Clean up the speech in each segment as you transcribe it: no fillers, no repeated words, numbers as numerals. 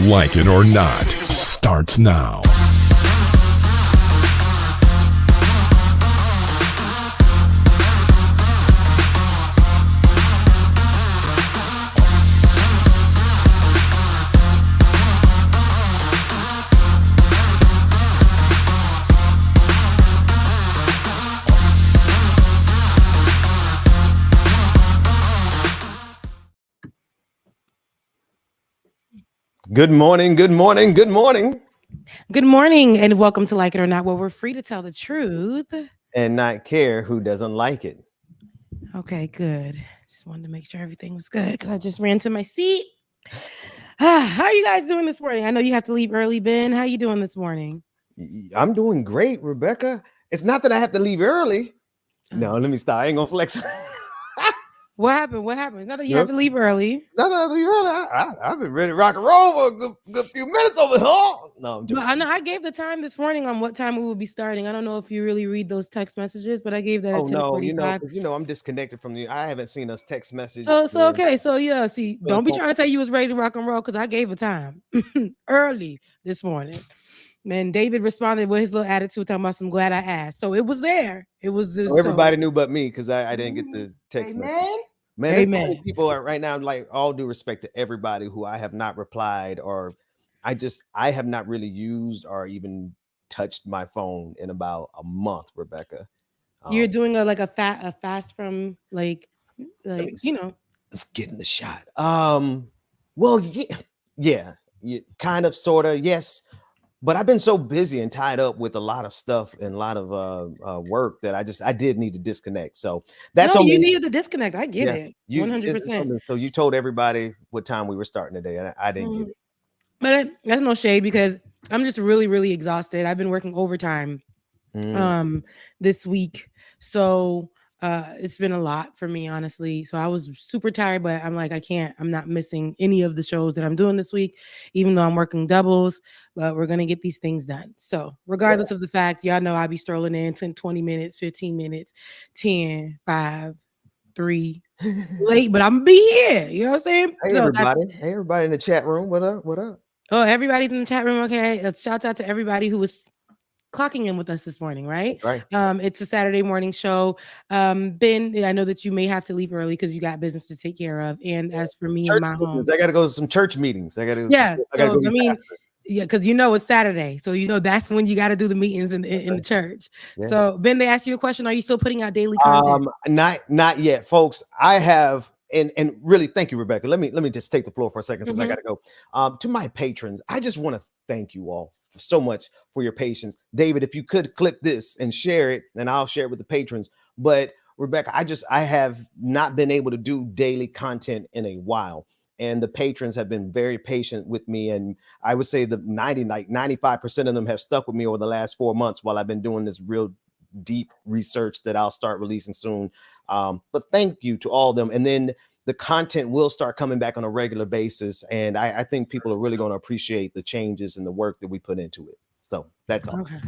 Like It or Not starts now. Good morning, good morning, good morning. Good morning and welcome to Like It or Not, where we're free to tell the truth. And not care who doesn't like it. Okay, good. Just wanted to make sure everything was good because I just ran to my seat. How are you guys doing this morning? I know you have to leave early, Ben. How you doing this morning? I'm doing great, Rebecca. It's not that I have to leave early. No, let me stop. I ain't gonna flex. What happened? What happened? Not that you No, have to leave early. not that I have to leave early. I've been ready to rock and roll for a good few minutes over here. No, I'm But joking. I know I gave the time this morning on what time we will be starting. I don't know if you really read those text messages, but I gave that at Oh no, 10:45. I'm disconnected from you. I haven't seen us text message. So okay, so yeah, see, So don't be trying to tell you was ready to rock and roll because I gave a time early this morning. Man, David responded with his little attitude, talking about some glad I asked. So it was there. It was just everybody knew but me because I didn't get the text message. Amen. Man, there's so many Amen. people right now, like all due respect to everybody who I have not replied or I have not really used or even touched my phone in about a month, Rebecca. You're Um, doing a fast from let me you s- know. let's get in the shot. Well, yeah, kind of, sort of, yes. But I've been so busy and tied up with a lot of stuff and a lot of work that I did need to disconnect. So that's No, on you me. needed the disconnect. I get Yeah, it. it's on 100%. me. So you told everybody what time we were starting today, and I didn't get Mhm. it. But that's no shade because I'm just really, really exhausted. I've been working overtime Mm. um this week. So it's been a lot for me, honestly. So I was super tired, but I'm like, I'm not missing any of the shows that I'm doing this week, even though I'm working doubles, but we're gonna get these things done. So Yeah. regardless of the fact, y'all know I be strolling in 10, 20 minutes, 15 minutes, 10, 5, 3, late, but I'm gonna be here. You know what I'm saying? Hey So that's everybody. Hey everybody in the chat room. What up? What up? oh, everybody's in the chat room. Okay. Shouts out to everybody who was clocking in with us this morning, right? Right. It's a Saturday morning show. Ben, I know that you may have to leave early because you got business to take care of. And as for me and Church my business. home, I gotta go to some church meetings. yeah. I gotta So go be I mean, pastor. yeah, because it's Saturday, so that's when you got to do the meetings in the church. Yeah. So Ben, they asked you a question: are you still putting out daily content? Not yet, folks. I have and really thank you, Rebecca. Let me just take the floor for a second since I Mhm. gotta go. To my patrons, I just want to thank you all so much for your patience. David, if you could clip this and share it, and I'll share it with the patrons. But Rebecca, I have not been able to do daily content in a while. And the patrons have been very patient with me. And I would say the 95% of them have stuck with me over the last 4 months while I've been doing this real deep research that I'll start releasing soon. But thank you to all of them. And then the content will start coming back on a regular basis. And I think people are really going to appreciate the changes and the work that we put into it. So that's all. Okay.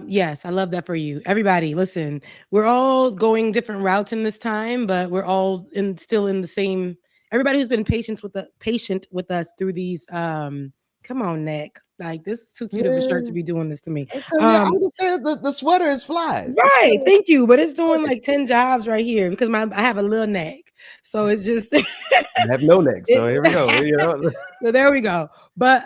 Yes, I love that for you. Everybody, listen, we're all going different routes in this time, but we're all still in the same. Everybody who's been patient with us through these. Come on, Nick. Like this is too cute of a shirt to Yeah. be doing this to me. Yeah, I Um, would say the sweater is fly. The right. sweater Thank you, but it's doing is like 10 jobs right here because I have a little neck, so it's just. I have no neck. So here we go. So there we go. But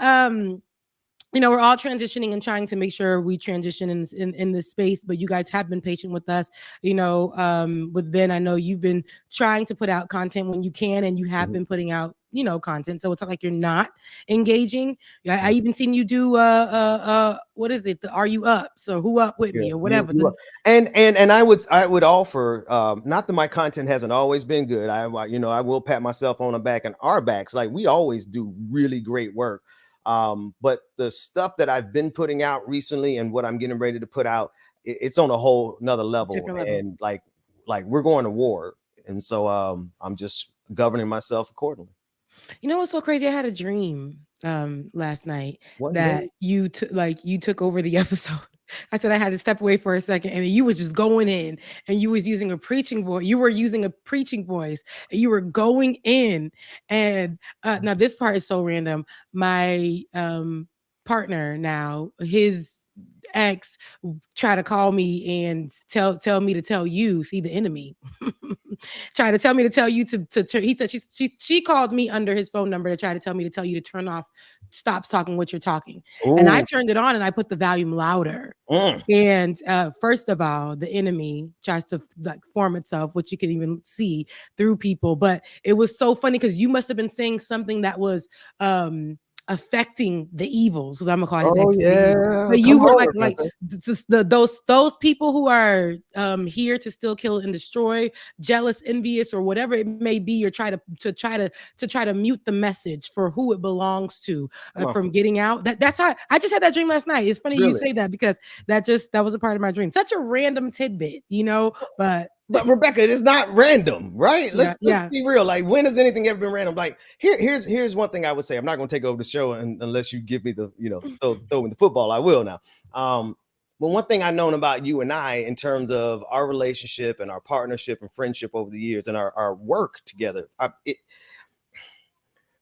we're all transitioning and trying to make sure we transition in this space, but you guys have been patient with us. With Ben, I know you've been trying to put out content when you can, and you have Mhm. been putting out content, so it's not like you're not engaging. I Mhm. even seen you do what is it, the Are You Up, so who up with Yeah, me or whatever you are. the. And I would offer, not that my content hasn't always been good. I will pat myself on the back and our backs. Like we always do really great work. But the stuff that I've been putting out recently and what I'm getting ready to put out, it's on a whole nother level. Different level. And like we're going to war. And so I'm just governing myself accordingly. You know what's so crazy? I had a dream last night What that dream? you took over the episode. I said I had to step away for a second, and you was just going in, and you was using a preaching voice. You were using a preaching voice, and you were going in. And now this part is so random. My partner now, his ex try to call me and tell me to tell you, see the enemy. Try to tell me to tell you to he said she called me under his phone number to try to tell me to tell you to turn off, stop talking what you're talking. And I Ooh. turned it on and I put the volume louder. Mm. And first of all, the enemy tries to like form itself, which you can even see through people. But it was so funny because you must have been saying something that was affecting the evils, because I'm gonna call his Oh ex the evil. yeah, But you come were on, like Rebecca. those people who are here to still kill and destroy, jealous, envious, or whatever it may be, or try to mute the message for who it belongs to Come on, from getting out. That's how I just had that dream last night. It's funny you really. say that because that was a part of my dream. Such a random tidbit, but But Rebecca, it is not random, right? yeah, Let's yeah. be real. Like, when has anything ever been random? Like, here's one thing I would say. I'm not going to take over the show unless you give me the throw me the football. I will now. But one thing I've known about you and I in terms of our relationship and our partnership and friendship over the years and our work together,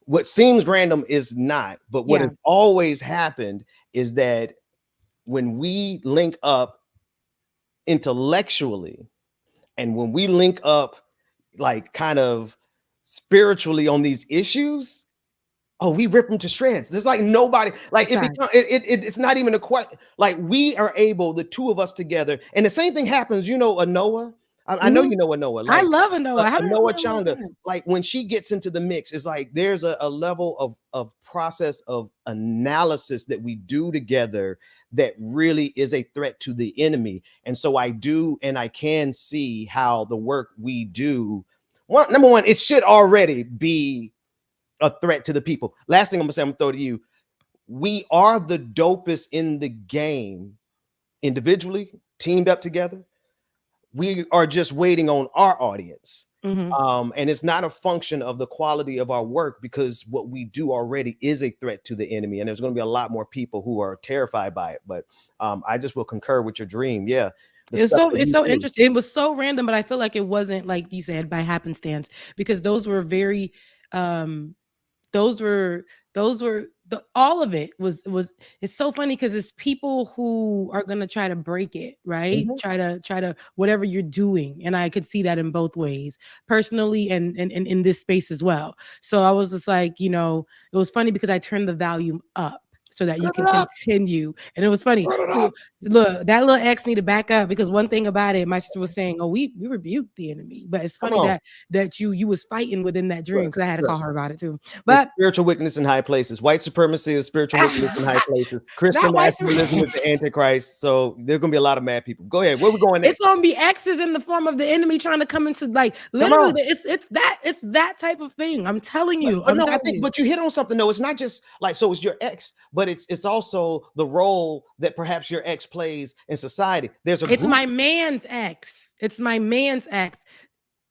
what seems random is not. But what Yeah. has always happened is that when we link up intellectually, and when we link up like kind of spiritually on these issues, oh, we rip them to shreds. There's like nobody, like Sorry. it's not even a question. Like, we are able, the two of us together, and the same thing happens, a Noah. I know Mhm. you know a Noah, I like love a Noah. I a haven't heard Noah from him in a long Changa. time. Like, when she gets into the mix, it's like there's a level of process of analysis that we do together that really is a threat to the enemy. And so I do, and I can see how the work we do, number one, it should already be a threat to the people. Last thing I'm gonna throw to you. We are the dopest in the game, individually, teamed up together. We are just waiting on our audience. Mhm. And it's not a function of the quality of our work, because what we do already is a threat to the enemy. And there's going to be a lot more people who are terrified by it. But I just will concur with your dream. Yeah. The It's stuff so that it's you so do. interesting. It was so random, but I feel like it wasn't, like you said, by happenstance, because um those were all of it was it's so funny because it's people who are gonna try to break it, right? Mhm. Try to whatever you're doing. And I could see that in both ways, personally and in this space as well. So I was just like, it was funny because I turned the volume up so that you Turn can it up. continue. And it was funny. Turn it So up. look, that little X need to back up, because one thing about it, my sister was saying, "Oh, we rebuked the enemy," but it's Come funny on. that you was fighting within that dream, Look, because I had to look. call her about it too. It's But spiritual wickedness in high places. White supremacy is spiritual wickedness in high places. Christian not white nationalism supremacy. is the Antichrist. So there's going to be a lot of mad people. Go ahead. Where we going It's next? gonna be X's in the form of the enemy trying to come into, like, Come literally. on. It's that type of thing. I'm telling But, you. but I'm no, I telling think, you. but you hit on something though. It's not just like, so it's your ex, but it's also the role that perhaps your ex plays in society. There's a It's group. my man's ex. It's my man's ex.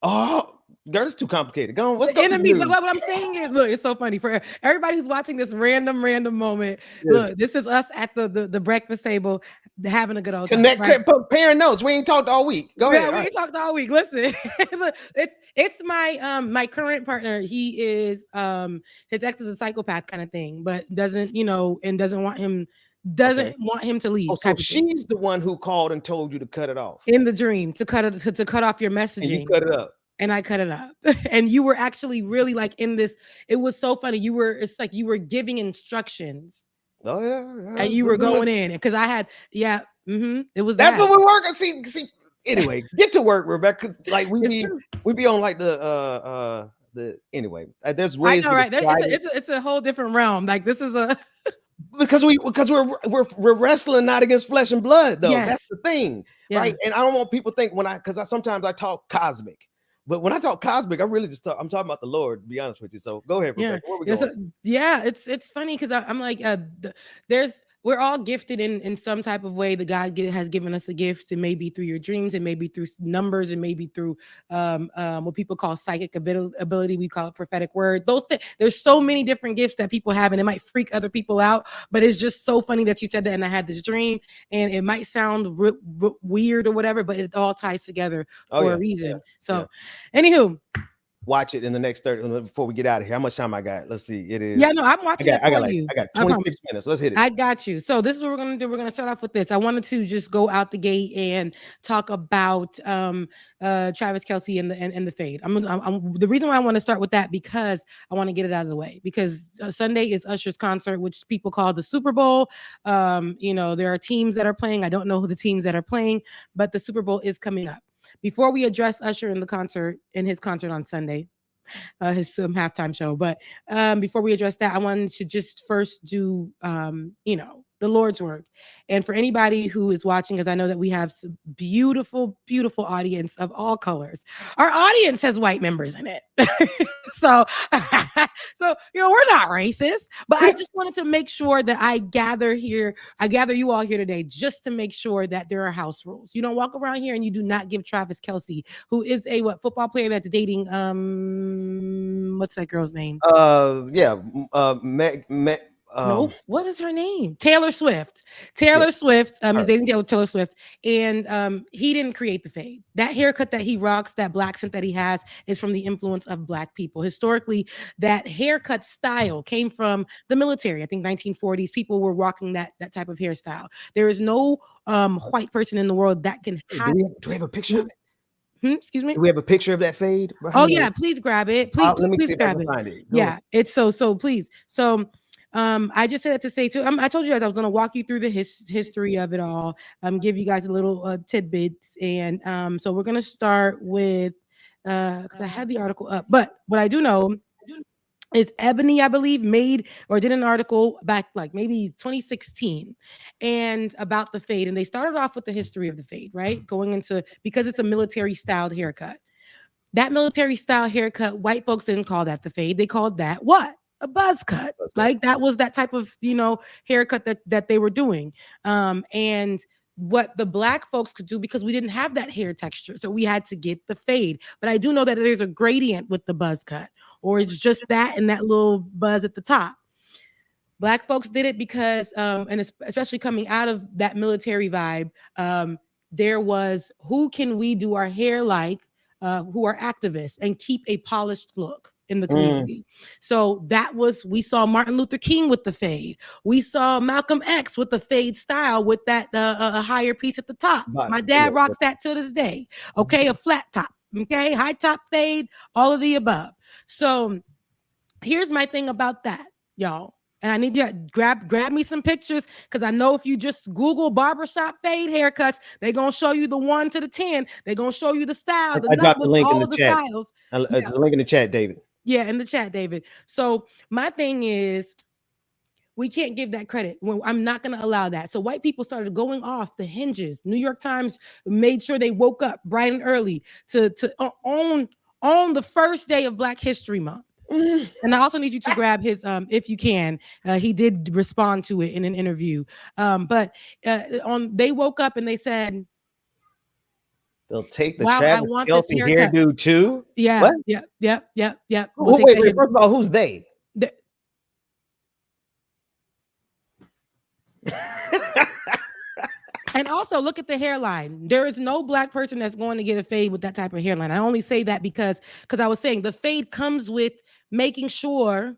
Oh, girl, it's too complicated. Go on. Let's The go to the enemy, but news. what I'm saying is, look, it's so funny for everybody who's watching this random moment. Yes. Look, this is us at the breakfast table having a good old time, Connect, right? comparing notes. We ain't talked all week. Go Yeah, ahead. we All ain't right. talked all week. Listen, look, it's my current partner. He is his ex is a psychopath kind of thing, but doesn't and Okay. doesn't want him to Oh, leave, so type of thing. she's the one who called and told you to cut it off, In the dream, to cut it to cut off your and you messaging, cut it up. and I cut it up. And you were actually really like in this. It was so funny. It's like you were giving instructions Oh yeah, and you were going in, because I had, yeah, it was that's that. what we're working. See. Anyway, get to work, Rebecca. 'Cause, like, It's true. we be on like the anyway. There's I ways know, to right? describe it, It's a whole different realm. Like, this is a because we're wrestling not against flesh and blood, though. That's yes, the thing, yeah. right? And I don't want people to think because I sometimes I talk cosmic, but when I talk cosmic, I really I'm talking about the Lord. To be honest with you, so go ahead, Yeah. Rebecca. Where we Yeah. going? So, yeah, it's funny because I'm like, there's we're all gifted in some type of way that has given us a gift. It may be through your dreams, it may be through numbers, it may be through what people call psychic ability. We call it prophetic word. Those things. There's so many different gifts that people have, and it might freak other people out. But it's just so funny that you said that, and I had this dream, and it might sound weird or whatever, but it all ties together for a reason. So, anywho. Watch it in the next 30 before we get out of here. How much time I got? Let's see. It is. Yeah, no, I'm watching it for you. I got 26 minutes. Let's hit it. I got you. So this is what we're gonna do. We're gonna start off with this. I wanted to just go out the gate and talk about Travis Kelce and the fade. The reason why I want to start with that because I want to get it out of the way because Sunday is Usher's concert, which people call the Super Bowl. There are teams that are playing. I don't know who the teams that are playing, but the Super Bowl is coming up. Before we address Usher in his concert on Sunday, his halftime show, but before we address that, I wanted to just first do the Lord's work. And for anybody who is watching, because I know that we have some beautiful, beautiful audience of all colors. Our audience has white members in it. so we're not racist, but I just wanted to make sure that I gather you all here today just to make sure that there are house rules. You don't walk around here and you do not give Travis Kelce, who is a football player that's dating what's that girl's name? No, what is her name? Taylor Swift. Swift is dating Taylor Swift, and he didn't create the fade. That haircut that he rocks, that black scent that he has, is from the influence of Black people. Historically, that haircut style came from the military. I think 1940s people were rocking that type of hairstyle. There is no white person in the world that can have. Do we have a picture of it? Excuse me. Do we have a picture of that fade? Oh yeah, please grab it. Please, let me please see if I grab can it. find it. Yeah, it's so please. So. I just said that to say too. I told you guys I was going to walk you through the history of it all. Give you guys a little tidbits, and so we're going to start with because I had the article up. But what I do know is Ebony, I believe, made or did an article back like maybe 2016, and about the fade. And they started off with the history of the fade, right? Going into because it's a military styled haircut. That military style haircut, white folks didn't call that the fade. They called that what? A buzz cut. Like that was that type of haircut that they were doing, and what the Black folks could do because we didn't have that hair texture, so we had to get the fade. But I do know that there's a gradient with the buzz cut, or it's just that and that little buzz at the top. Black folks did it because and especially coming out of that military vibe, there was who can we do our hair like, who are activists and keep a polished look in the community. So we saw Martin Luther King with the fade. We saw Malcolm X with the fade style with that a higher piece at the top. My dad rocks that to this day. Okay, a flat top. Okay, high top fade, all of the above. So here's my thing about that, y'all. And I need you to grab me some pictures because I know if you just Google barbershop fade haircuts, they're going to show you the 1 to the 10. They're going to show you the style, the numbers, all of the styles. There's a link in the chat, David. Yeah, in the chat, David. So my thing is, we can't give that credit. I'm not going to allow that. So white people started going off the hinges. New York Times made sure they woke up bright and early to on the first day of Black History Month. And I also need you to grab his, if you can. He did respond to it in an interview. But they woke up and they said, they'll take the Travis Kelce hairdo too. Yeah. What? Yep. Wait. First of all, who's they? And also look at the hairline. There is no Black person that's going to get a fade with that type of hairline. I only say that because I was saying the fade comes with making sure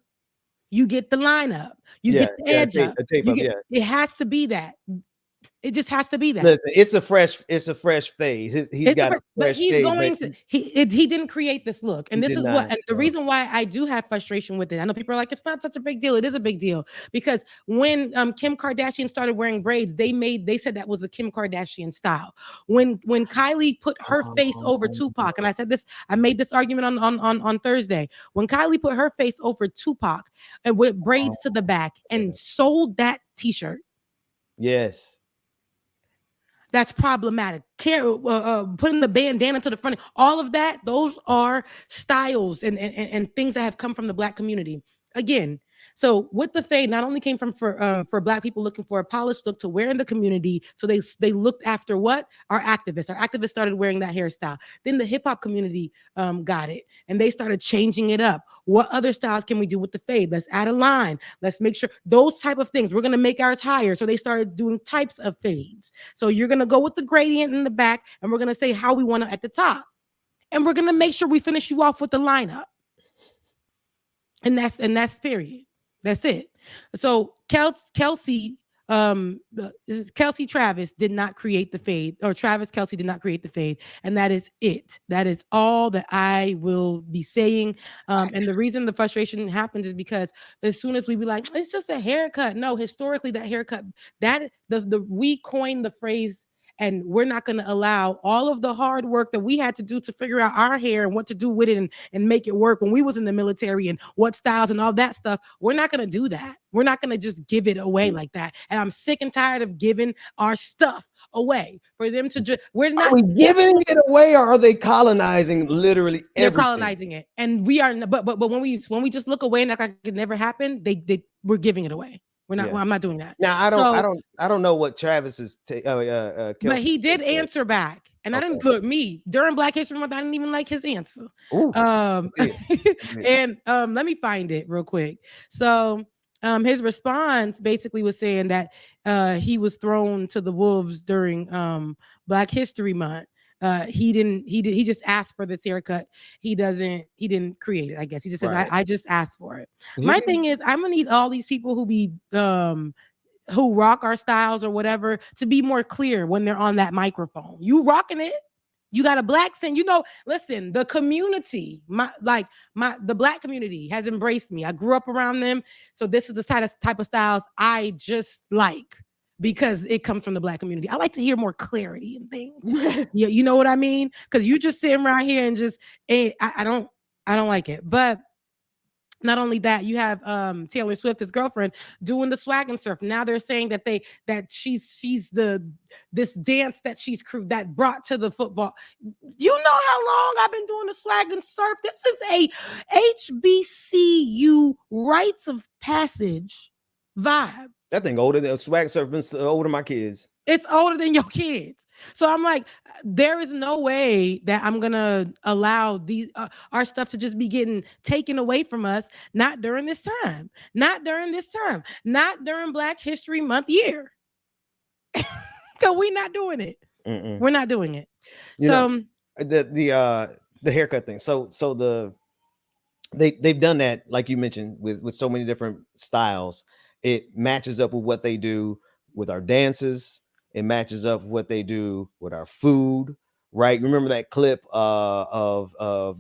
you get the line up, you get the edge up. It has to be that. It just has to be that. Listen, it's a fresh fade. He's got a fresh fade. He didn't create this look. And this is what, and the reason why I do have frustration with it. I know people are like, it's not such a big deal. It is a big deal because when Kim Kardashian started wearing braids, they said that was a Kim Kardashian style. When Kylie put her face over Tupac, and I said this, I made this argument on Thursday. When Kylie put her face over Tupac and with braids to the back and sold that t-shirt. Yes. That's problematic. Putting the bandana to the front, all of that, those are styles and things that have come from the Black community. Again, So with the fade, not only came from for Black people looking for a polished look to wear in the community, so they looked after what our activists. Our activists started wearing that hairstyle. Then the hip hop community got it, and they started changing it up. What other styles can we do with the fade? Let's add a line. Let's make sure those type of things. We're gonna make ours higher. So they started doing types of fades. So you're gonna go with the gradient in the back, and we're gonna say how we want it at the top, and we're gonna make sure we finish you off with the lineup. And that's period. That's it. So Kelce, Kelce Travis did not create the fade, or Travis Kelce did not create the fade, and that is it. That is all that I will be saying. And the reason the frustration happens is because as soon as we be like, it's just a haircut. No, historically that haircut, that the we coined the phrase. And we're not going to allow all of the hard work that we had to do to figure out our hair and what to do with it and make it work when we was in the military and what styles and all that stuff. We're not going to do that. We're not going to just give it away like that. And I'm sick and tired of giving our stuff away for them to just, we're not. Are we giving it away, or are they colonizing literally everything? They're colonizing it. And we are, but when we just look away and act like it never happened, we're giving it away. We're not. Yeah. Well, I'm not doing that. Now I don't know what Travis is. But he did answer back, and I didn't put me during Black History Month. I didn't even like his answer. And let me find it real quick. So his response basically was saying that he was thrown to the wolves during Black History Month. He just asked for this haircut. He didn't create it. I guess he just says, right. I just asked for it. My thing is, I'm gonna need all these people who rock our styles or whatever to be more clear when they're on that microphone. You rocking it? You got a Black scent, listen, the community, the Black community has embraced me. I grew up around them. So this is the type of styles I just like, because it comes from the Black community. I like to hear more clarity in things. Yeah, you know what I mean? Because you just sitting around here and just, I don't like it. But not only that, you have Taylor Swift, his girlfriend, doing the swag and surf. Now they're saying that she's this dance that she's that brought to the football. You know how long I've been doing the swag and surf? This is a HBCU rites of passage vibe. That thing older than swag surfing, older than my kids. It's older than your kids. So I'm like, there is no way that I'm gonna allow these our stuff to just be getting taken away from us. Not during this time. Not during Black History Month year. Because we're not doing it. Mm-mm. We're not doing it. The haircut thing. So they've done that, like you mentioned, with so many different styles. It matches up with what they do with our dances. It matches up with what they do with our food, right? Remember that clip of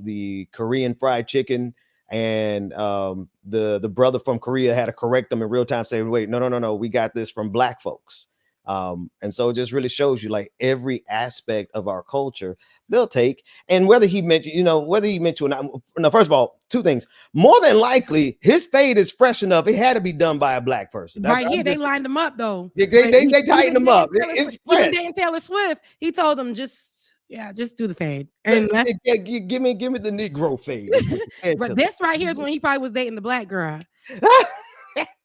the Korean fried chicken, and the brother from Korea had to correct them in real time, saying, "Wait, no, we got this from Black folks." And so it just really shows you, like, every aspect of our culture they'll take. And whether he mentioned or not, no, first of all, two things. More than likely, his fade is fresh enough. It had to be done by a Black person. Right here, they lined him up though. They tightened him up. It's fresh. Even dating Taylor Swift, he told them just do the fade. And give me the Negro fade. But this right here is when he probably was dating the Black girl.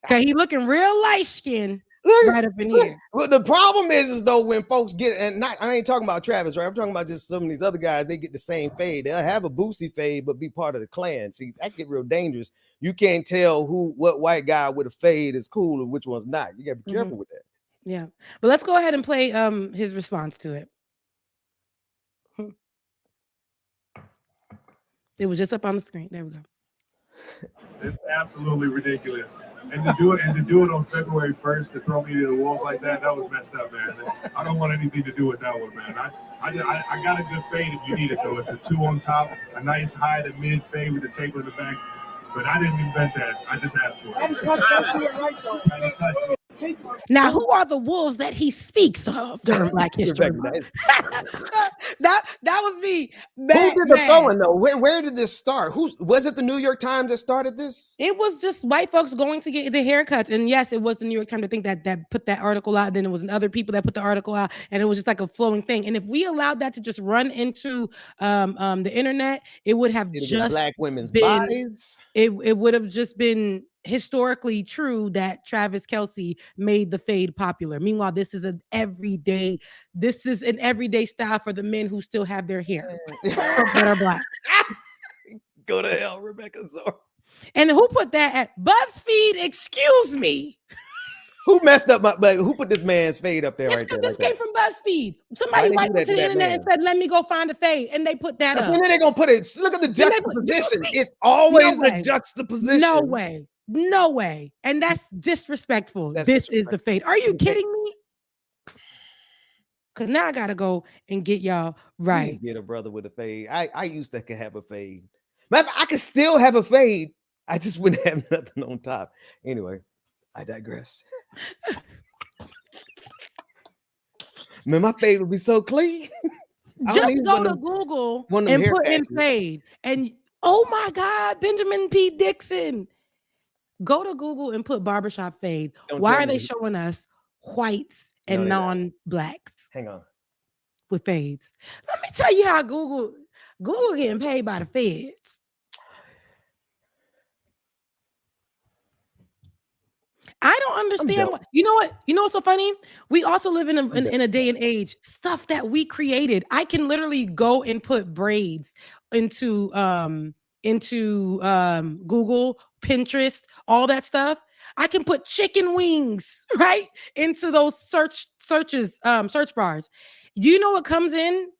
Cause he looking real light skinned. Right up in here. Well, the problem is though, when folks get, and I ain't talking about Travis, right? I'm talking about just some of these other guys. They get the same fade. They'll have a Boosie fade, but be part of the clan. See, that get real dangerous. You can't tell what white guy with a fade is cool and which one's not. You gotta be careful with that. Yeah, but let's go ahead and play his response to it. It was just up on the screen. There we go. It's absolutely ridiculous, and to do it on February 1st, to throw me to the wolves like that was messed up, man. I don't want anything to do with that one, man. I got a good fade if you need it though. It's a 2 on top, a nice high to mid fade with a taper in the back. But I didn't invent that. I just asked for it. Now, who are the wolves that he speaks of during Black History Month? that was me. Who did the throwing though? Where did this start? Who was it? The New York Times that started this? It was just white folks going to get the haircuts, and yes, it was the New York Times. I think that put that article out. Then it was other people that put the article out, and it was just like a flowing thing. And if we allowed that to just run into the internet, it would have just Black women's bodies. It would have just been historically true that Travis Kelce made the fade popular. Meanwhile, this is an everyday style for the men who still have their hair that are black. Go to hell, Rebecca Zor. And who put that at BuzzFeed? Excuse me. Who messed up who put this man's fade up there It's right there? because this Like came from BuzzFeed. Somebody they went do that to to the that internet man? and said, let me go find a fade. And they put that That's up. when they're gonna put it. Look at the Then they put- juxtaposition. you see? It's always No the way. juxtaposition. No way. No way. And that's disrespectful. That's This is the fade. Are you The fade. kidding me? Because now I gotta go and get y'all right. Please get a brother with a fade. I used to have a fade. Matter of fact, I could still have a fade. I just wouldn't have nothing on top. Anyway, I digress. Man, my fade would be so clean. I don't Just need go one to of them- Google one of them and hair put in patches. fade. And oh my God, Benjamin P. Dixon. Go to Google and put barbershop fade. Don't Why tell are they me. showing us whites No, and they're not. non-blacks Hang on. with fades? Let me tell you how Google getting paid by the feds. I don't understand done. you know what's so funny? We also live in a day and age, stuff that we created. I can literally go and put braids into Google, Pinterest, all that stuff. I can put chicken wings right into those search bars. Do you know what comes in?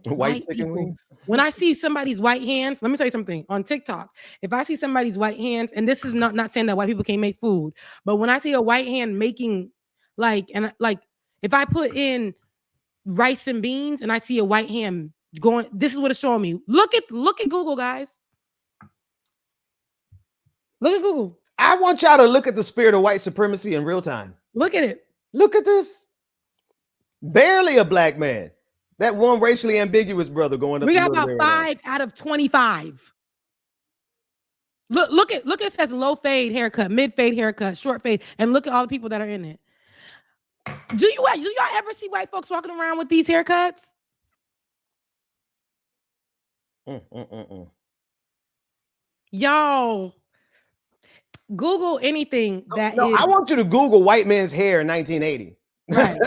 White chicken people. wings. When I see somebody's white hands, let me tell you something on TikTok. If I see somebody's white hands, and this is not saying that white people can't make food, but when I see a white hand making if I put in rice and beans and I see a white hand going, this is what it's showing me. Look at Google, guys. Look at Google. I want y'all to look at the spirit of white supremacy in real time. Look at it. Look at this. Barely a black man. That one racially ambiguous brother going up. We the got middle about there 5 out of 25. Look, it says low fade haircut, mid fade haircut, short fade, and look at all the people that are in it. Do y'all ever see white folks walking around with these haircuts? Y'all, Google anything that is. I want you to Google white man's hair in 1980. Right.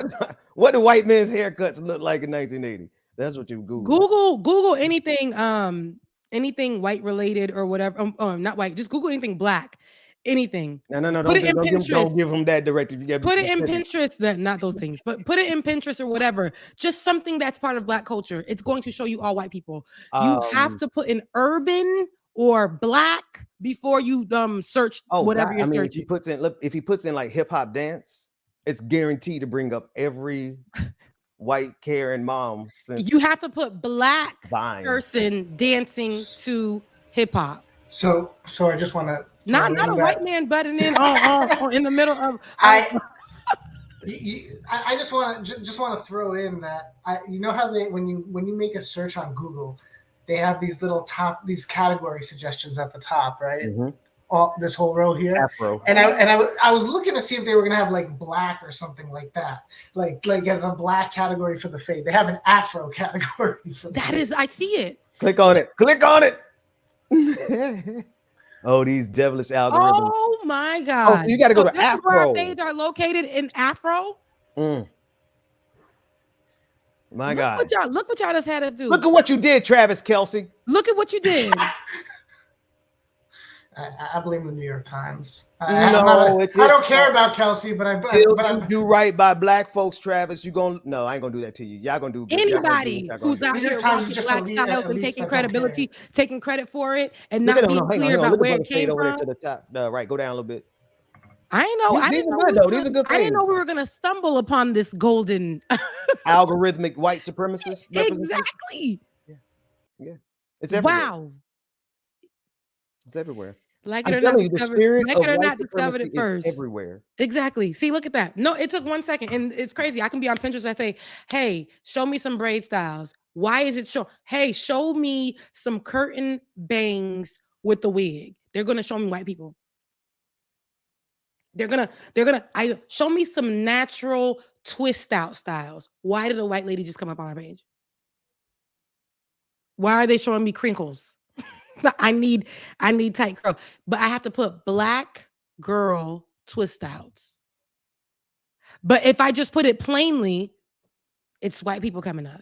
What do white men's haircuts look like in 1980? That's what you Google. Google anything anything white related or whatever. Not white. Just Google anything black. Anything. No. Put it in Pinterest. Don't give him that directive. You put it in Pinterest. Not those things, but put it in Pinterest or whatever. Just something that's part of black culture. It's going to show you all white people. You have to put in urban or black before you search whatever you're searching. If he puts in like hip hop dance, it's guaranteed to bring up every white Karen mom. You have to put black Vine. person dancing to hip hop. So I just want to not a white man butting in in the middle of. I just want to throw in that you know how when you make a search on Google, they have these these category suggestions at the top, right? Mm-hmm. This whole row here, Afro. And I was looking to see if they were gonna have like black or something like that, like as a black category for the fade. They have an Afro category for the fade. I see it. Click on it. Oh, these devilish algorithms. Oh my God. Oh, you got to go to this Afro. Is where our fades are located in Afro. My God. Look what y'all just had us do. Look at what you did, Travis Kelce. Look at what you did. I blame the New York Times. I don't care about Kelce, but you do right by black folks, Travis. No, I ain't gonna do that to you. Y'all gonna do anybody who's out here rocking black styles and taking credibility, taking credit for it, and not being clear about where it came from. To the top. Right, go down a little bit. I know. These are good though. These are good. I didn't know we were gonna stumble upon this golden algorithmic white supremacist. Exactly. Yeah. It's everywhere. Wow. It's everywhere. Like it or not, the spirit of white discovered it first. Everywhere. Exactly. See, look at that. No, it took 1 second, and it's crazy. I can be on Pinterest. I say, "Hey, show me some braid styles. Why is it show? Hey, show me some curtain bangs with the wig." They're gonna show me white people. They're gonna. Show me some natural twist out styles. Why did a white lady just come up on my page? Why are they showing me crinkles? I need tight curl, but I have to put black girl twist outs. But if I just put it plainly, it's white people coming up.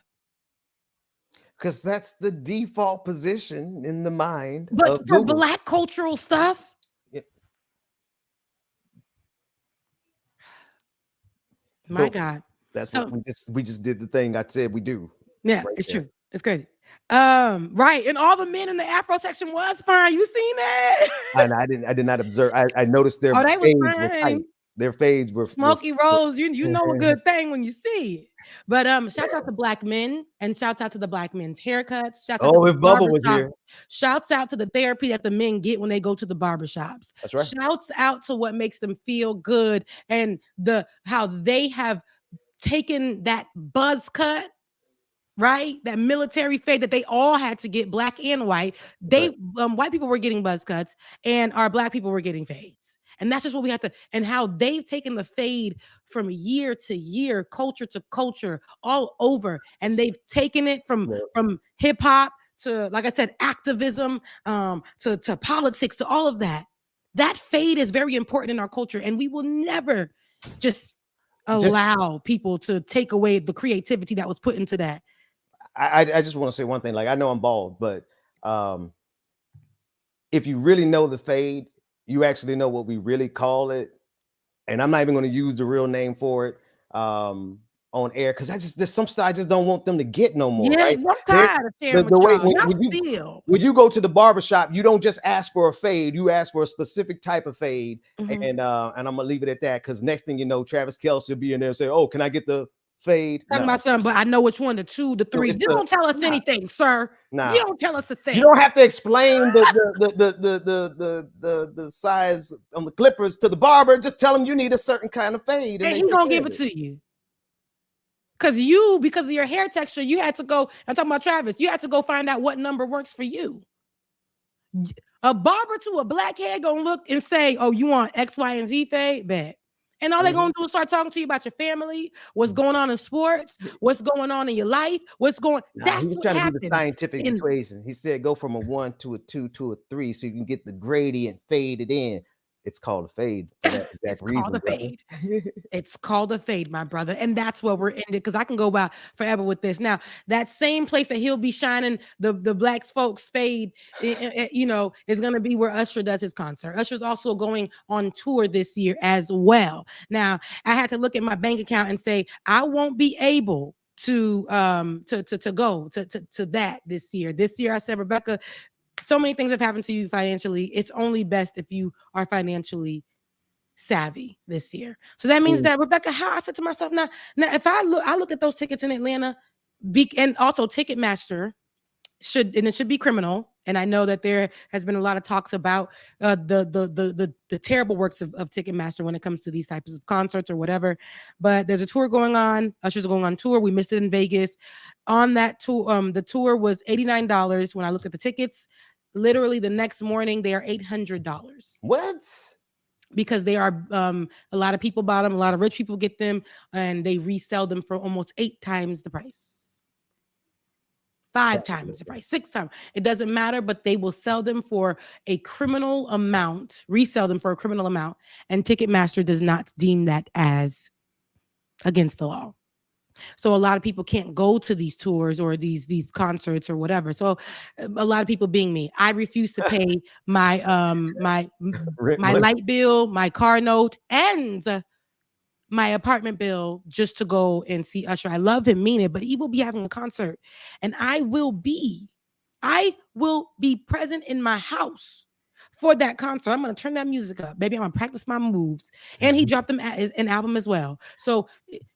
Because that's the default position in the mind But of for Google. black cultural stuff, Yeah. my But God. that's So what we just did the thing I said we do. yeah, Right it's there. true. It's crazy. Right. And all the men in the Afro section was fine. You seen that? And I did not observe. I noticed their Oh, they was fades were tight. fine. Their fades were Smoky rolls, you know a good thing when you see it. But shouts out to black men and shouts out to the black men's haircuts. Shouts out to Oh, the if Bubba was barbershop. here. Shouts out to the therapy that the men get when they go to the barbershops. That's right. Shouts out to what makes them feel good and how they have taken that buzz cut, right? That military fade that they all had to get, black and white. They white people were getting buzz cuts and our black people were getting fades. And that's just what we have to, and how they've taken the fade from year to year, culture to culture, all over. And they've taken it from hip hop to, like I said, activism, to politics, to all of that. That fade is very important in our culture, and we will never just allow people to take away the creativity that was put into that. I just want to say one thing. Like, I know I'm bald, but if you really know the fade, you actually know what we really call it. And I'm not even going to use the real name for it on air, because there's some stuff I just don't want them to get no more. Yeah, Right? I'm tired of sharing The way when you go to the barbershop, you don't just ask for a fade, you ask for a specific type of fade. And I'm gonna leave it at that, because next thing you know, Travis Kelce will be in there and say, "Oh, can I get the fade?" Talking about something, but I know which one, the 2, the 3. You don't tell us anything, sir. You don't tell us a thing. You don't have to explain the size on the clippers to the barber. Just tell him you need a certain kind of fade, and he's gonna give it to you. Because of your hair texture, you had to go. I'm talking about Travis. You had to go find out what number works for you. A barber to a black head gonna look and say, "Oh, you want X, Y, and Z fade? Bet." And all they're gonna do is start talking to you about your family, what's going on in sports, what's going on in your life, what's going. That's he was what trying happens. to do the scientific equation. He said go from a 1 to a 2 to a 3, so you can get the gradient faded in. It's called a fade for that exact reason. Called a fade. It's called a fade, my brother. And that's where we're ended, because I can go by forever with this. Now, that same place that he'll be shining the black folks fade, is going to be where Usher does his concert. Usher's also going on tour this year as well. Now, I had to look at my bank account and say, I won't be able to go to that this year. This year, I said, Rebecca, so many things have happened to you financially. It's only best if you are financially savvy this year. So that means that, Rebecca, how I said to myself, now if I look at those tickets in Atlanta, and also Ticketmaster it should be criminal. And I know that there has been a lot of talks about the terrible works of Ticketmaster when it comes to these types of concerts or whatever. But there's a tour going on. Usher's going on tour. We missed it in Vegas. On that tour, the tour was $89 when I looked at the tickets. Literally the next morning, they are $800. What? Because they are a lot of people bought them, a lot of rich people get them, and they resell them for almost 8 times the price, 5 times the price, 6 times. It doesn't matter, but they will sell them for a criminal amount, resell them for a criminal amount, and Ticketmaster does not deem that as against the law. So a lot of people can't go to these tours or these concerts or whatever. So a lot of people, being me, I refuse to pay my my light bill, my car note, and my apartment bill just to go and see Usher. I love him, mean it, but he will be having a concert, and I will be present in my house for that concert. I'm going to turn that music up, baby. I'm going to practice my moves. And he dropped an album as well. So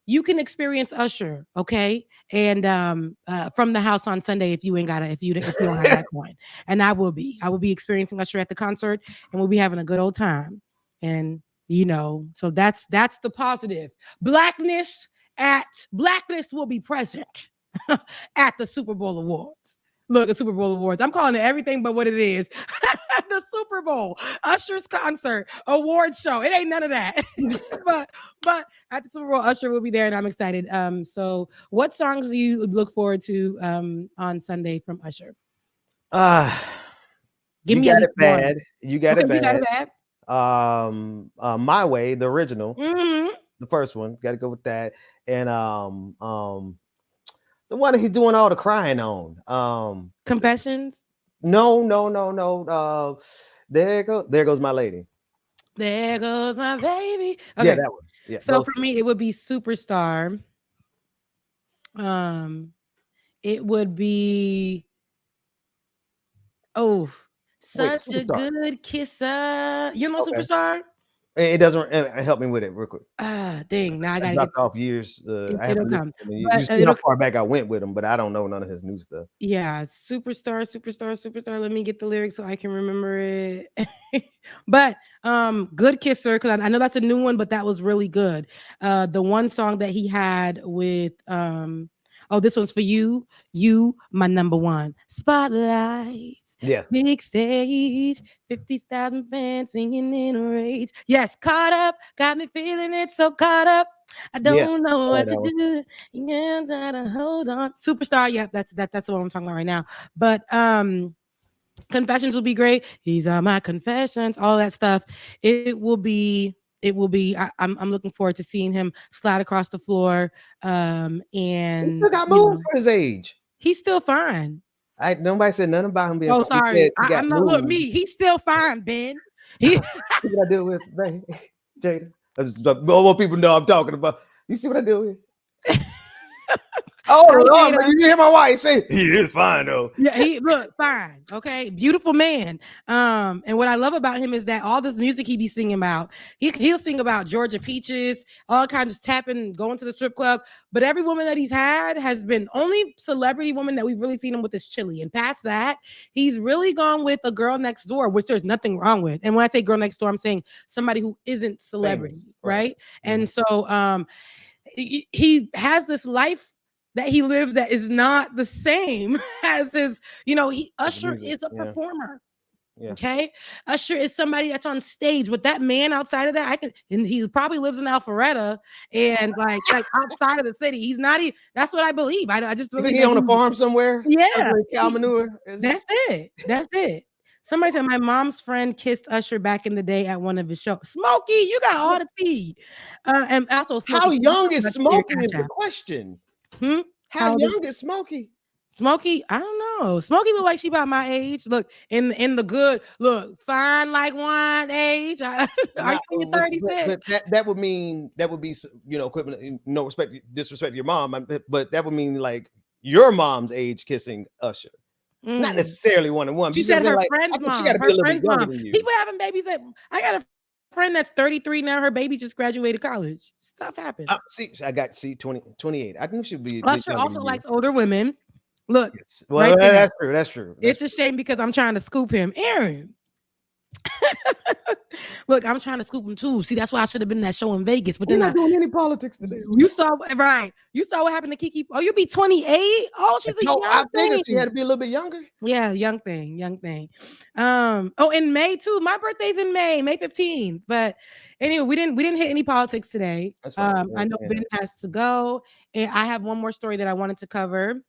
you can experience Usher, okay? And from the house on Sunday if you don't have that coin. And I will be experiencing Usher at the concert, and we'll be having a good old time. And so that's the positive. Blackness will be present at the Super Bowl Awards. Look, the Super Bowl Awards. I'm calling it everything but what it is. The Super Bowl, Usher's concert, award show. It ain't none of that. but at the Super Bowl, Usher will be there, and I'm excited. So what songs do you look forward to on Sunday from Usher? Give You me at got least it bad. one. You got Okay, it you got bad. it bad. My Way, the original, Mhm. the first one. Got to go with that. And the one that he's doing all the crying on. Confessions. No. There goes my lady. There goes my baby. Yeah, Okay. that one. Yeah, So those for two. me, it would be Superstar. Um, it would be oh, Wait, such a Superstar. good kisser. You know Okay. Superstar? It doesn't help me with it real quick. Ah, dang. Now I I gotta get dropped off years. I it'll haven't listened come. to him. You But see how far back I went with him, but I don't know none of his new stuff. yeah, superstar. Let me get the lyrics so I can remember it. But good kisser, because I know that's a new one, but that was really good. The one song that he had with oh, this one's for you, my number one. Spotlights, Yeah. big stage, 50,000 fans singing in a rage. Yes, caught up, got me feeling it so caught up. I Yeah. don't know I like what to that one. do. Yeah, gotta hold on. Superstar, yeah, that's what I'm talking about right now. But confessions will be great. These are my confessions, all that stuff. It will be. I'm looking forward to seeing him slide across the floor. He And still got moves for his age. he's still fine. Nobody said nothing about him being Oh, fine. We sorry. said he got I'm not. Look, moves. me. He's still fine, Ben. He. See what I do with Jada? That's just more people know I'm talking about. You see what I do with? Oh Lord, Jada. you hear my wife say he is fine though. Yeah, he look fine. Okay, beautiful man. And what I love about him is that all this music he be singing about, he'll sing about Georgia peaches, all kinds of tapping, going to the strip club. But every woman that he's had has been only celebrity woman that we've really seen him with is Chili. And past that, he's really gone with a girl next door, which there's nothing wrong with. And when I say girl next door, I'm saying somebody who isn't celebrity, Famous, right? Mhm. And so he has this life that he lives that is not the same as his, Usher music, is a yeah. performer. Yeah. Okay. Usher is somebody that's on stage, but that man outside of that, and he probably lives in Alpharetta and like outside of the city. He's not even, that's what I believe. I just You believe think he that on a farm somewhere? yeah, Cow manure? Is that's it. That's it. Somebody said my mom's friend kissed Usher back in the day at one of his shows. Smokey, you got all the tea. And also, Smokey, how young is that's your Smokey is Cash the App. question. Hmm? How How old is young is Smokey? Smokey? I don't know. Smokey look like she about my age. Look, in the good, look, fine like wine age. Are you in your 30s? But that would mean that would be equivalent. No respect, disrespect to your mom, but that would mean like your mom's age kissing Usher. Not necessarily 1-on-1. She You just said been her like, friend's I think she mom. got to be Her a little bit friend's younger mom. than you. People having babies that I got a friend that's 33 now. Her baby just graduated college. Stuff happens. See, I got 28. I knew she'd be a bit Usher younger also than you. likes older women. Look, Yes. Well, right there. that's true. It's a shame because I'm trying to scoop him. Aaron. Look, I'm trying to scoop him too. See, that's why I should have been in that show in Vegas. But We're then not doing any politics today. you saw right. You saw what happened to Kiki. Oh, you be 28. Oh, she's a young I figured thing. she had to be a little bit younger. Yeah, young thing. Oh, in May too. My birthday's in May 15th. But anyway, we didn't hit any politics today. That's fine. I know Ben has to go, and I have one more story that I wanted to cover.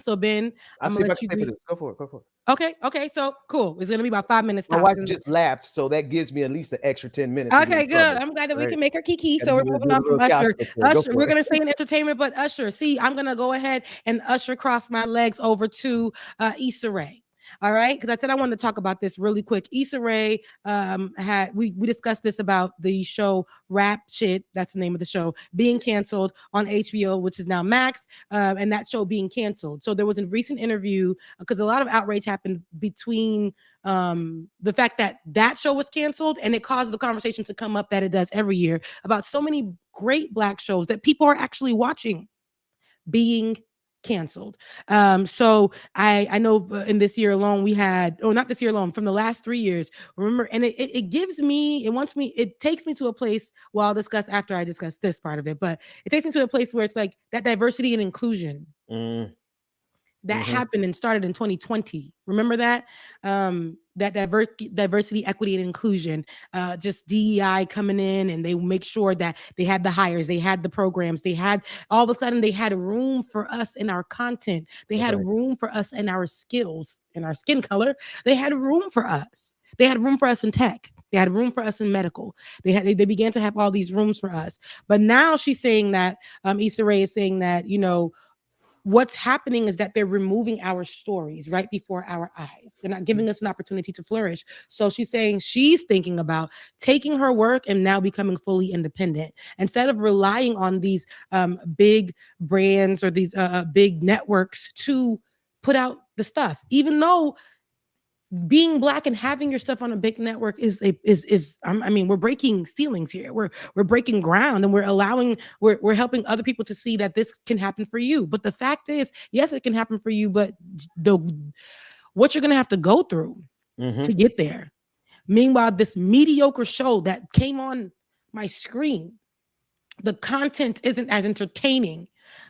So Ben, I'll see if I can stay for this. Go for it. Okay, so cool. It's gonna be about 5 minutes. My wife just laughed, so that gives me at least the extra 10 minutes. Okay, good. I'm glad that we can make her kiki. So we're moving on from Usher. We're gonna say in entertainment, but Usher. See, I'm gonna go ahead and Usher cross my legs over to Issa Rae. All right, because I said I wanted to talk about this really quick. Issa Rae we discussed this about the show Rap Shit, that's the name of the show, being canceled on HBO, which is now Max, and that show being canceled. So there was a recent interview because a lot of outrage happened between the fact that show was canceled, and it caused the conversation to come up that it does every year about so many great Black shows that people are actually watching being canceled. So I know in this year alone we had, or not this year alone, from the last 3 years, remember, and it takes me to a place, well, I'll discuss after I discuss this part of it, but it takes me to a place where it's like that diversity and inclusion. That happened and started in 2020. Remember that? That diversity, equity, and inclusion, just DEI coming in, and they make sure that they had the hires, they had the programs, they had, all of a sudden they had room for us in our content. They had room for us in our skills, in our skin color. They had room for us. They had room for us in tech. They had room for us in medical. They began to have all these rooms for us. But now she's saying that, Issa Rae is saying that, what's happening is that they're removing our stories right before our eyes. They're not giving us an opportunity to flourish. So she's saying she's thinking about taking her work and now becoming fully independent instead of relying on these big brands or these big networks to put out the stuff. Even though being Black and having your stuff on a big network is we're breaking ceilings here. We're breaking ground, and we're helping other people to see that this can happen for you. But the fact is, yes, it can happen for you, but what you're gonna have to go through to get there. Meanwhile, this mediocre show that came on my screen, the content isn't as entertaining.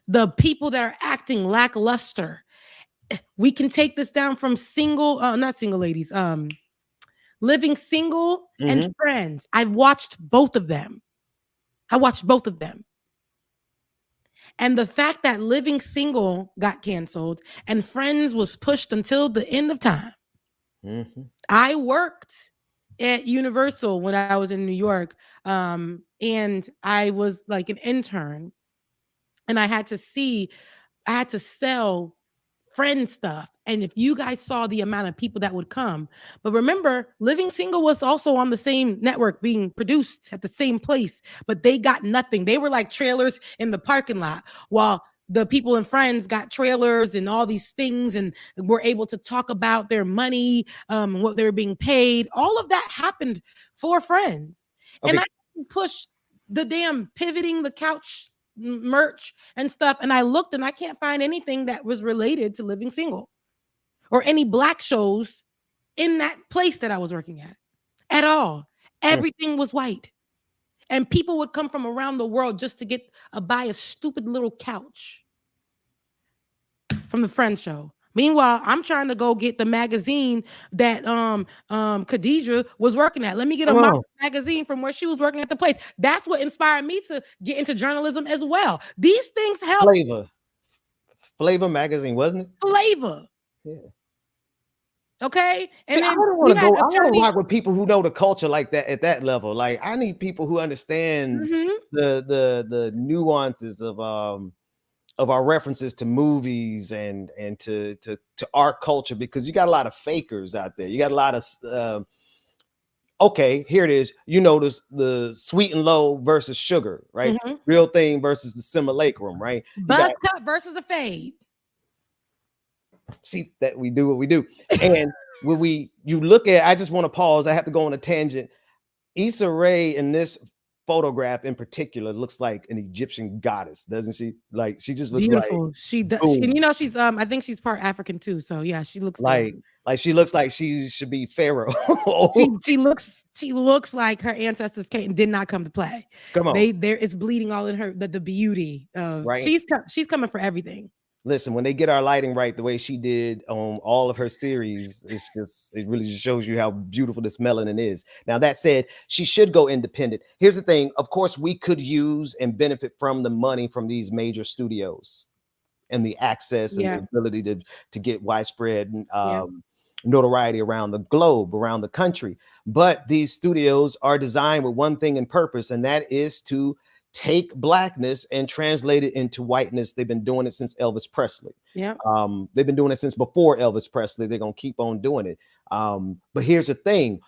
The people that are acting lackluster. We can take this down from not single ladies, Living Single and Friends. I've watched both of them. And the fact that Living Single got canceled and Friends was pushed until the end of time. I worked at Universal when I was in New York, and I was like an intern, and I had to sell Friend stuff. And if you guys saw the amount of people that would come, but remember, Living Single was also on the same network being produced at the same place, but they got nothing. They were like trailers in the parking lot, while the people in Friends got trailers and all these things and were able to talk about their money, what they were being paid. All of that happened for Friends. Okay. And I push the damn pivoting the couch merch and stuff, and I looked and I can't find anything that was related to Living Single or any Black shows in that place that I was working at all. Everything was white, and people would come from around the world just to buy a stupid little couch from the Friend show. Meanwhile, I'm trying to go get the magazine that Khadijah was working at. Let me get a magazine from where she was working at the place. That's what inspired me to get into journalism as well. These things help. Flavor magazine, wasn't it? Flavor. Yeah. Okay. See, I don't want to go. I want to rock with people who know the culture like that at that level. Like, I need people who understand the nuances of our references to movies and to art culture, because you got a lot of fakers out there. You got a lot of okay, here it is. The sweet and low versus sugar, right? Real thing versus the simulacrum, right? Buzz cut versus a fade. See that we do what we do. And when you look at, I just want to pause. I have to go on a tangent. Issa Rae in this photograph in particular looks like an Egyptian goddess, doesn't she? Like, she just looks beautiful. Like she does. She's I think she's part African too. So yeah, she looks like she looks like she should be Pharaoh. she looks like her ancestors did not come to play. Come on, there is bleeding all in her. The beauty of right. She's coming for everything. Listen, when they get our lighting right, the way she did on all of her series, it really just shows you how beautiful this melanin is. Now, that said, she should go independent. Here's the thing. Of course, we could use and benefit from the money from these major studios and the access and the ability to get widespread notoriety around the globe, around the country. But these studios are designed with one thing in purpose, and that is to take Blackness and translate it into whiteness. They've been doing it since Elvis Presley. Yeah. They've been doing it since before Elvis Presley. They're going to keep on doing it. But here's the thing.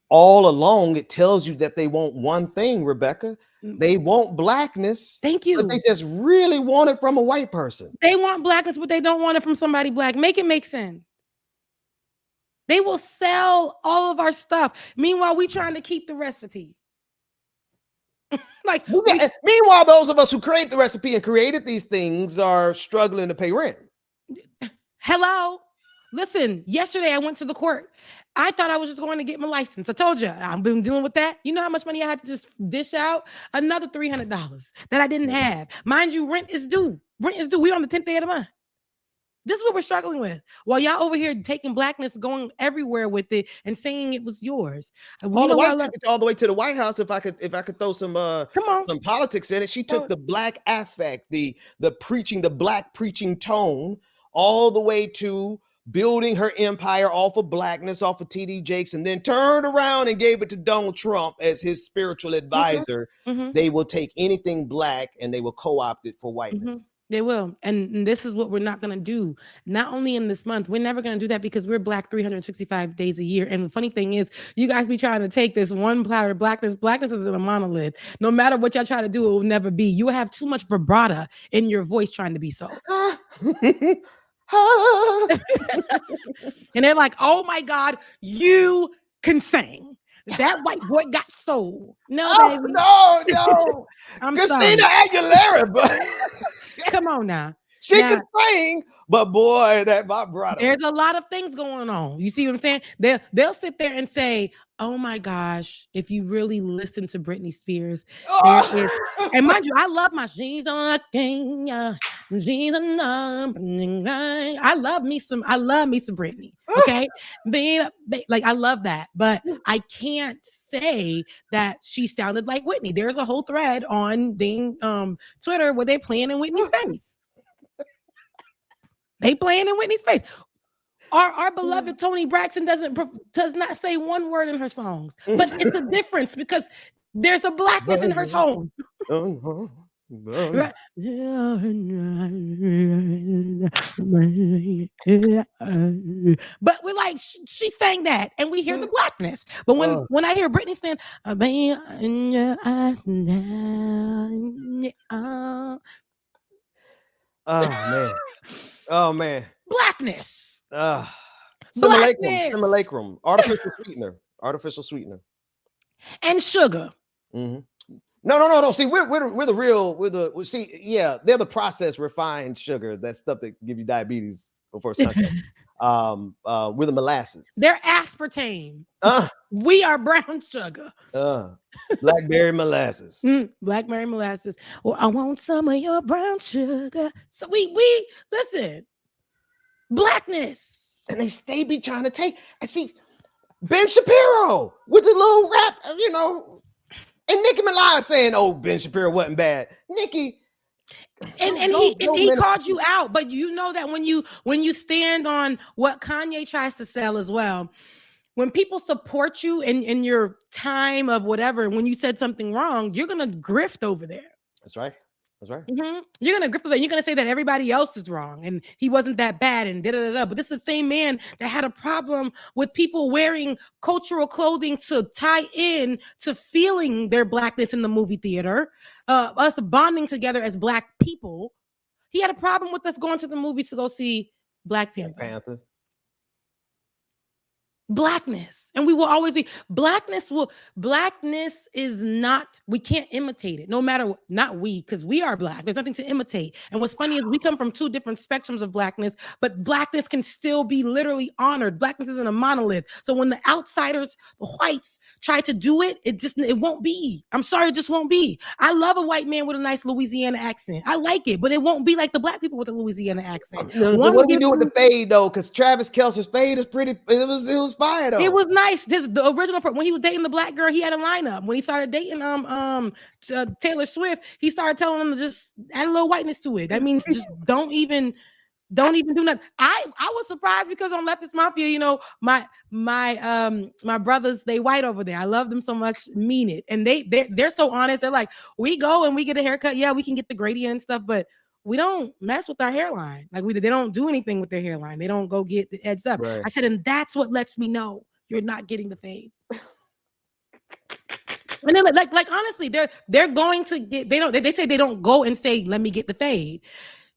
All along, it tells you that they want one thing, Rebecca. They want Blackness. Thank you. But they just really want it from a white person. They want Blackness, but they don't want it from somebody Black. Make it make sense. They will sell all of our stuff. Meanwhile, we trying to keep the recipe. Meanwhile, those of us who create the recipe and created these things are struggling to pay rent. Hello. Listen, yesterday I went to the court. I thought I was just going to get my license. I told you I've been dealing with that. You know how much money I had to just dish out? Another $300 that I didn't have. Mind you, rent is due. We on the 10th day of the month. This is what we're struggling with. While y'all over here taking blackness, going everywhere with it, and saying it was yours. Paula White took it all the way to the White House. If I could throw some politics in it, she took the black affect, the preaching, the black preaching tone, all the way to building her empire off of blackness, off of TD Jakes, and then turned around and gave it to Donald Trump as his spiritual advisor. They will take anything black and they will co-opt it for whiteness. They will. And this is what we're not going to do. Not only in this month, we're never going to do that because we're black 365 days a year. And the funny thing is, you guys be trying to take this one platter of blackness. Blackness isn't a monolith. No matter what y'all try to do, it will never be. You have too much vibrato in your voice trying to be so. And they're like, oh my God, you can sing. That white boy got soul. No, baby. No. I'm Christina Aguilera, but come on now. She can sing, but boy, that vibrato. There's a lot of things going on. You see what I'm saying? They'll sit there and say, oh my gosh, if you really listen to Britney Spears, there is, and mind you, I love my she's on a thing, she's a number. I love me some Britney. Okay. Like I love that, but I can't say that she sounded like Whitney. There's a whole thread on Twitter where they playing in Whitney's face. They playing in Whitney's face. Our beloved Toni Braxton does not say one word in her songs, but it's a difference because there's a blackness in her tone. Right? But we're like, she sang that, and we hear the blackness. But when I hear Britney saying, oh man, blackness. Simulacrum, artificial sweetener, and sugar. No. See, we're the real. They're the processed refined sugar. That stuff that give you diabetes before sunset. We're the molasses. They're aspartame. We are brown sugar. Blackberry molasses. Blackberry molasses. Well, I want some of your brown sugar. So we listen. Blackness. And they be trying to take. I see Ben Shapiro with the little rap, and Nicki Minaj saying, "Oh, Ben Shapiro wasn't bad." Nicki, and he called you out, but you know that when you stand on what Kanye tries to sell as well, when people support you in your time of whatever, when you said something wrong, you're gonna grift over there. That's right. You're gonna grift over there. You're gonna say that everybody else is wrong and he wasn't that bad and da-da-da-da. But this is the same man that had a problem with people wearing cultural clothing to tie in to feeling their blackness in the movie theater, us bonding together as black people. He had a problem with us going to the movies to go see Black Panther. Blackness, and we will always be blackness is not, we can't imitate it no matter what. Not we, because we are black, there's nothing to imitate. And what's funny is we come from two different spectrums of blackness, but blackness can still be literally honored. Blackness isn't a monolith. So when the outsiders, the whites, try to do it, it won't be. I'm sorry, it just won't be. I love a white man with a nice Louisiana accent. I like it, but it won't be like the black people with a Louisiana accent. So what do we do with the fade though? Because Travis Kelce's fade is pretty. It was fire though. It was nice. The original when he was dating the black girl, he had a lineup. When he started dating Taylor Swift, he started telling them to just add a little whiteness to it. That means just don't even do nothing. I was surprised because on Leftist Mafia, my brothers, they white over there. I love them so much, mean it, and they're so honest. They're like, we go and we get a haircut. Yeah, we can get the gradient and stuff, but we don't mess with our hairline. Like they don't do anything with their hairline. They don't go get the edges up. Right. I said, and that's what lets me know you're not getting the fade. And then like honestly, they're going to get, they say they don't go and say, let me get the fade.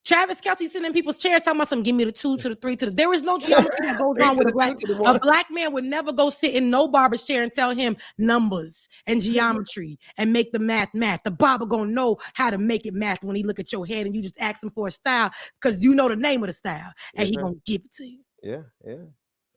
Travis Kelce sitting in people's chairs talking about some, give me the 2 to the 3 to the. There is no geometry that goes on with a black. A black man would never go sit in no barber's chair and tell him numbers and geometry and make the math. The barber gonna know how to make it math when he look at your head and you just ask him for a style because you know the name of the style and he gonna give it to you. Yeah.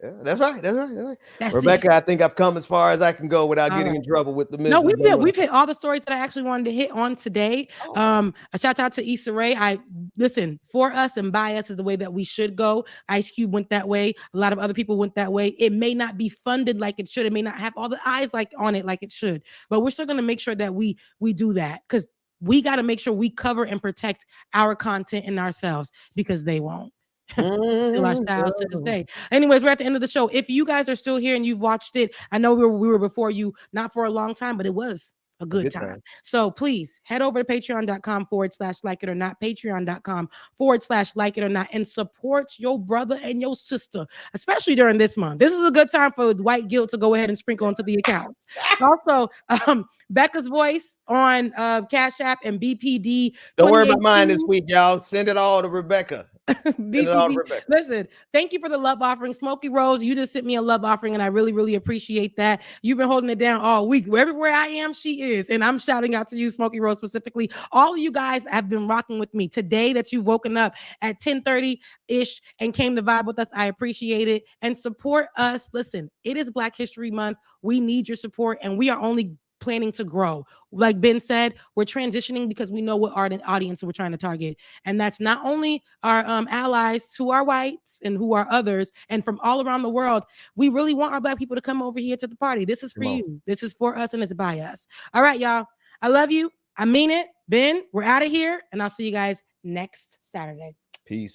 Yeah, that's right. That's right. That's right. That's Rebecca, it. I think I've come as far as I can go without All getting right. in trouble with the No, missus. we've hit all the stories that I actually wanted to hit on today. Oh. A shout out to Issa Rae. I listen, for us and by us is the way that we should go. Ice Cube went that way. A lot of other people went that way. It may not be funded like it should. It may not have all the eyes like on it like it should. But we're still going to make sure that we do that, because we got to make sure we cover and protect our content and ourselves, because they won't. Still our styles to this day. Anyways, we're at the end of the show. If you guys are still here and you've watched it, I know we were before you, not for a long time, but it was a good time. So please head over to patreon.com/like it or not, patreon.com/like it or not, and support your brother and your sister, especially during this month. This is a good time for white guilt to go ahead and sprinkle into the accounts. Also, Becca's Voice on Cash App and BPD. Don't worry about mine this week, y'all. Send it all to Rebecca. BPD. Listen, thank you for the love offering. Smokey Rose, you just sent me a love offering, and I really, really appreciate that. You've been holding it down all week. Everywhere I am, she is. And I'm shouting out to you, Smokey Rose, specifically. All of you guys have been rocking with me today, that you've woken up at 10:30-ish and came to vibe with us. I appreciate it. And support us. Listen, it is Black History Month. We need your support, and we are only planning to grow. Like Ben said, we're transitioning because we know what audience we're trying to target. And that's not only our allies who are whites and who are others and from all around the world. We really want our Black people to come over here to the party. This is for you. This is for us, and it's by us. All right, y'all. I love you. I mean it. Ben, we're out of here, and I'll see you guys next Saturday. Peace.